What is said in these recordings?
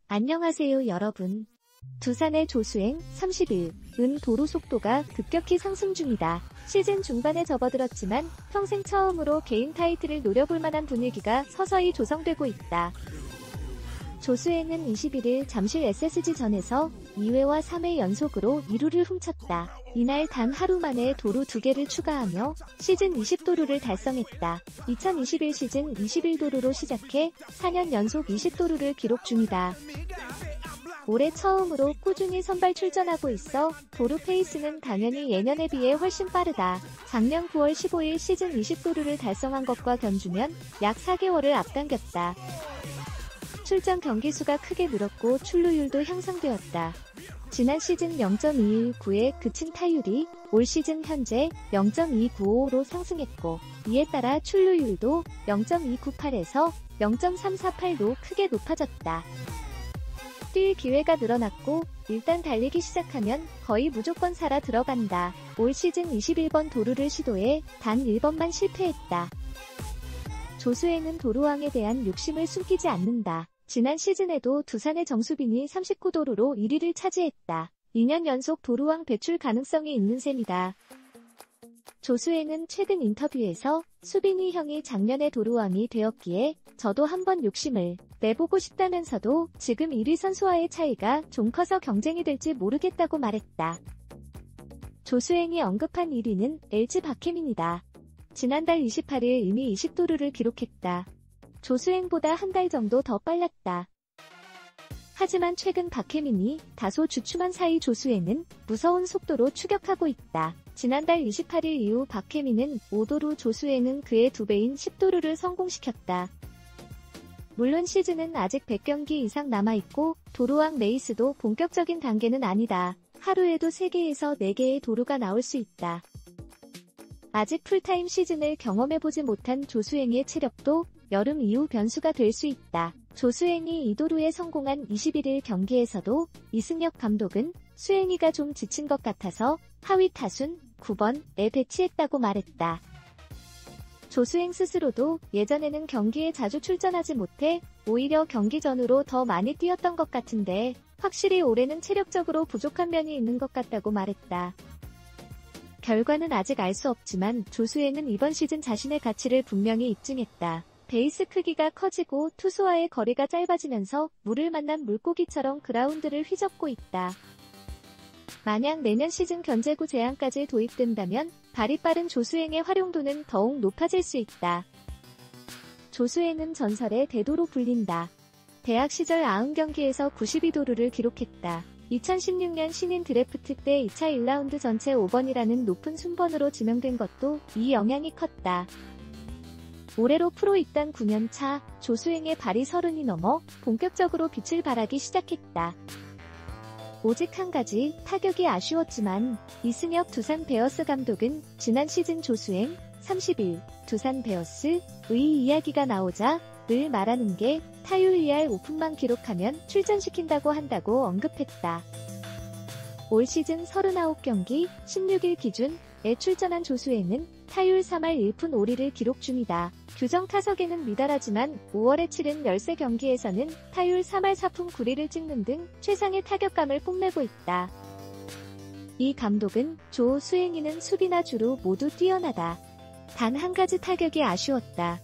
안녕하세요 여러분. 두산의 조수행 31은 도루 속도가 급격히 상승 중이다. 시즌 중반에 접어들었지만 평생 처음으로 개인 타이틀을 노려볼 만한 분위기가 서서히 조성되고 있다. 조수행은 21일 잠실 SSG전에서 2회와 3회 연속으로 2루를 훔쳤다. 이날 단 하루 만에 도루 2개를 추가하며 시즌 20도루를 달성했다. 2021 시즌 21도루로 시작해 4년 연속 20도루를 기록 중이다. 올해 처음으로 꾸준히 선발 출전하고 있어 도루 페이스는 당연히 예년에 비해 훨씬 빠르다. 작년 9월 15일 시즌 20도루를 달성한 것과 견주면 약 4개월을 앞당겼다. 출전 경기수가 크게 늘었고 출루율도 향상되었다. 지난 시즌 0.219에 그친 타율이 올 시즌 현재 0.295로 상승했고 이에 따라 출루율도 0.298에서 0.348로 크게 높아졌다. 뛸 기회가 늘어났고 일단 달리기 시작하면 거의 무조건 살아 들어간다. 올 시즌 21번 도루를 시도해 단 1번만 실패했다. 조수행은 도루왕에 대한 욕심을 숨기지 않는다. 지난 시즌에도 두산의 정수빈이 39도루로 1위를 차지했다. 2년 연속 도루왕 배출 가능성이 있는 셈이다. 조수행은 최근 인터뷰에서 수빈이 형이 작년에 도루왕이 되었기에 저도 한번 욕심을 내보고 싶다면서도 지금 1위 선수와의 차이가 좀 커서 경쟁이 될지 모르겠다고 말했다. 조수행이 언급한 1위는 LG 박혜민이다. 지난달 28일 이미 20도루를 기록했다. 조수행보다 한 달 정도 더 빨랐다. 하지만 최근 박혜민이 다소 주춤한 사이 조수행은 무서운 속도로 추격하고 있다. 지난달 28일 이후 박혜민은 5도루, 조수행은 그의 2배인 10도루를 성공시켰다. 물론 시즌은 아직 100경기 이상 남아있고 도루왕 레이스도 본격적인 단계는 아니다. 하루에도 3개에서 4개의 도루가 나올 수 있다. 아직 풀타임 시즌을 경험해보지 못한 조수행의 체력도 여름 이후 변수가 될 수 있다. 조수행이 2도루에 성공한 21일 경기에서도 이승엽 감독은 수행이가 좀 지친 것 같아서 하위 타순 9번에 배치했다고 말했다. 조수행 스스로도 예전에는 경기에 자주 출전하지 못해 오히려 경기 전후로 더 많이 뛰었던 것 같은데 확실히 올해는 체력적으로 부족한 면이 있는 것 같다고 말했다. 결과는 아직 알 수 없지만 조수행은 이번 시즌 자신의 가치를 분명히 입증했다. 베이스 크기가 커지고 투수와의 거리가 짧아지면서 물을 만난 물고기처럼 그라운드를 휘젓고 있다. 만약 내년 시즌 견제구 제한까지 도입된다면 발이 빠른 조수행의 활용도는 더욱 높아질 수 있다. 조수행은 전설의 대도로 불린다. 대학 시절 90경기에서 92도루를 기록했다. 2016년 신인 드래프트 때 2차 1라운드 전체 5번이라는 높은 순번으로 지명된 것도 이 영향이 컸다. 올해로 프로 입단 9년차 조수행의 발이 30이 넘어 본격적으로 빛을 발하기 시작했다. 오직 한 가지 타격이 아쉬웠지만 이승엽 두산 베어스 감독은 지난 시즌 조수행 31 두산 베어스의 이야기가 나오자 늘 말하는 게 타율 2할 오픈만 기록하면 출전시킨다고 한다고 언급했다. 올 시즌 39경기 16일 기준에 출전한 조수행은 타율 3할 1푼 5리를 기록 중이다. 규정 타석에는 미달하지만 5월에 치른 13경기에서는 타율 3할 4푼 9리를 찍는 등 최상의 타격감을 뽐내고 있다. 이 감독은 조수행이는 수비나 주루 모두 뛰어나다. 단 한 가지 타격이 아쉬웠다.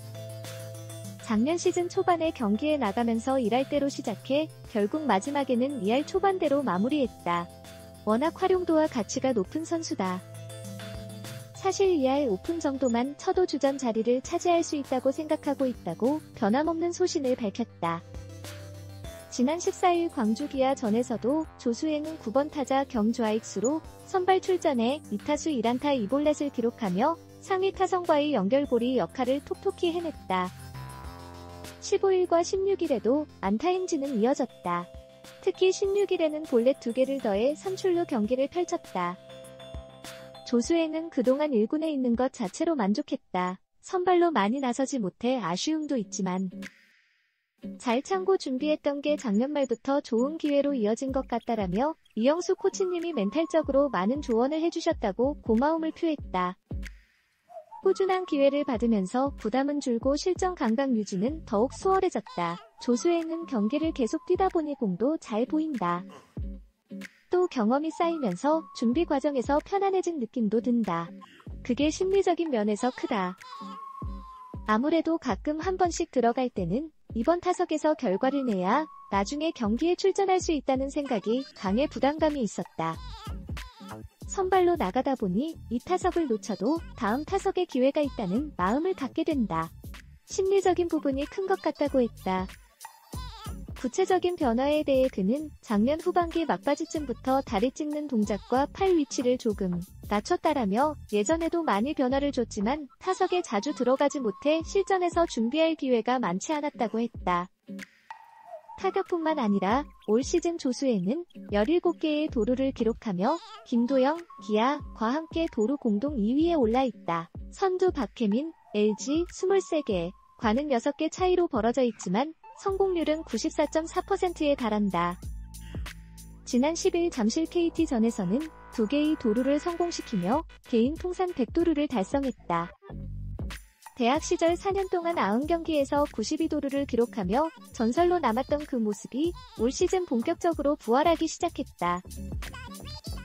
작년 시즌 초반에 경기에 나가면서 1할대로 시작해 결국 마지막에는 2할 초반대로 마무리했다. 워낙 활용도와 가치가 높은 선수다. 사실 2할 오픈 정도만 쳐도 주전 자리를 차지할 수 있다고 생각하고 있다고 변함없는 소신을 밝혔다. 지난 14일 광주 기아전에서도 조수행은 9번 타자 경좌익수로 선발 출전해 2타수 1안타 2볼넷을 기록하며 상위 타선과의 연결고리 역할을 톡톡히 해냈다. 15일과 16일에도 안타 행진은 이어졌다. 특히 16일에는 볼넷 2개를 더해 3출루 경기를 펼쳤다. 조수행은 그동안 1군에 있는 것 자체로 만족했다. 선발로 많이 나서지 못해 아쉬움도 있지만 잘 참고 준비했던 게 작년 말부터 좋은 기회로 이어진 것 같다라며 이영수 코치님이 멘탈적으로 많은 조언을 해주셨다고 고마움을 표했다. 꾸준한 기회를 받으면서 부담은 줄고 실전 감각 유지는 더욱 수월해졌다. 조수행은 경기를 계속 뛰다 보니 공도 잘 보인다. 또 경험이 쌓이면서 준비 과정에서 편안해진 느낌도 든다. 그게 심리적인 면에서 크다. 아무래도 가끔 한 번씩 들어갈 때는 이번 타석에서 결과를 내야 나중에 경기에 출전할 수 있다는 생각이 강해 부담감이 있었다. 선발로 나가다 보니 이 타석을 놓쳐도 다음 타석에 기회가 있다는 마음을 갖게 된다. 심리적인 부분이 큰 것 같다고 했다. 구체적인 변화에 대해 그는 작년 후반기 막바지쯤부터 다리 찢는 동작과 팔 위치를 조금 낮췄다라며 예전에도 많이 변화를 줬지만 타석에 자주 들어가지 못해 실전에서 준비할 기회가 많지 않았다고 했다. 타격뿐만 아니라 올 시즌 조수에는 17개의 도루를 기록하며 김도영, 기아과 함께 도루 공동 2위에 올라있다. 선두 박혜민, LG 23개, 과는 6개 차이로 벌어져 있지만 성공률은 94.4%에 달한다. 지난 10일 잠실 KT전에서는 2개의 도루를 성공시키며 개인 통산 100도루를 달성했다. 대학 시절 4년 동안 90경기에서 92도루를 기록하며 전설로 남았던 그 모습이 올 시즌 본격적으로 부활하기 시작했다.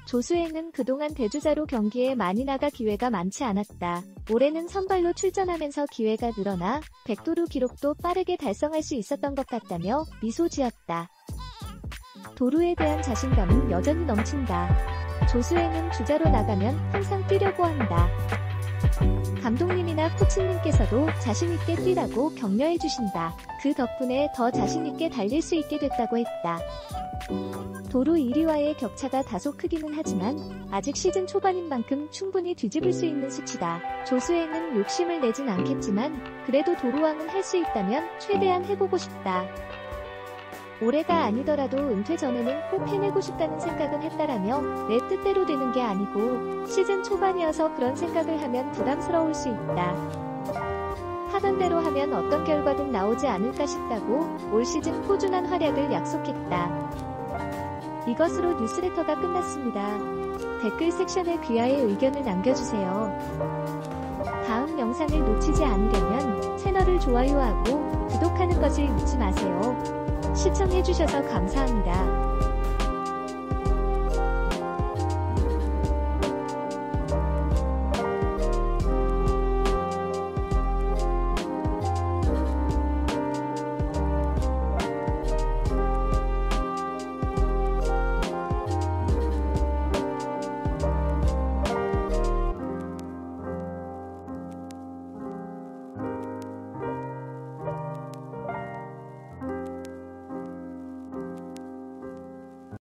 조수행은 그동안 대주자로 경기에 많이 나가 기회가 많지 않았다. 올해는 선발로 출전하면서 기회가 늘어나 100도루 기록도 빠르게 달성할 수 있었던 것 같다며 미소 지었다. 도루에 대한 자신감은 여전히 넘친다. 조수행은 주자로 나가면 항상 뛰려고 한다. 감독님이나 코치님께서도 자신있게 뛰라고 격려해 주신다. 그 덕분에 더 자신있게 달릴 수 있게 됐다고 했다. 도루 1위와의 격차가 다소 크기는 하지만 아직 시즌 초반인 만큼 충분히 뒤집을 수 있는 수치다. 조수행은 욕심을 내진 않겠지만 그래도 도루왕은 할 수 있다면 최대한 해보고 싶다. 올해가 아니더라도 은퇴 전에는 꼭 해내고 싶다는 생각은 했다라며 내 뜻대로 되는 게 아니고 시즌 초반이어서 그런 생각을 하면 부담스러울 수 있다. 하던 대로 하면 어떤 결과든 나오지 않을까 싶다고 올 시즌 꾸준한 활약을 약속했다. 이것으로 뉴스레터가 끝났습니다. 댓글 섹션에 귀하의 의견을 남겨주세요. 다음 영상을 놓치지 않으려면 채널을 좋아요하고 구독하는 것을 잊지 마세요. 시청해주셔서 감사합니다.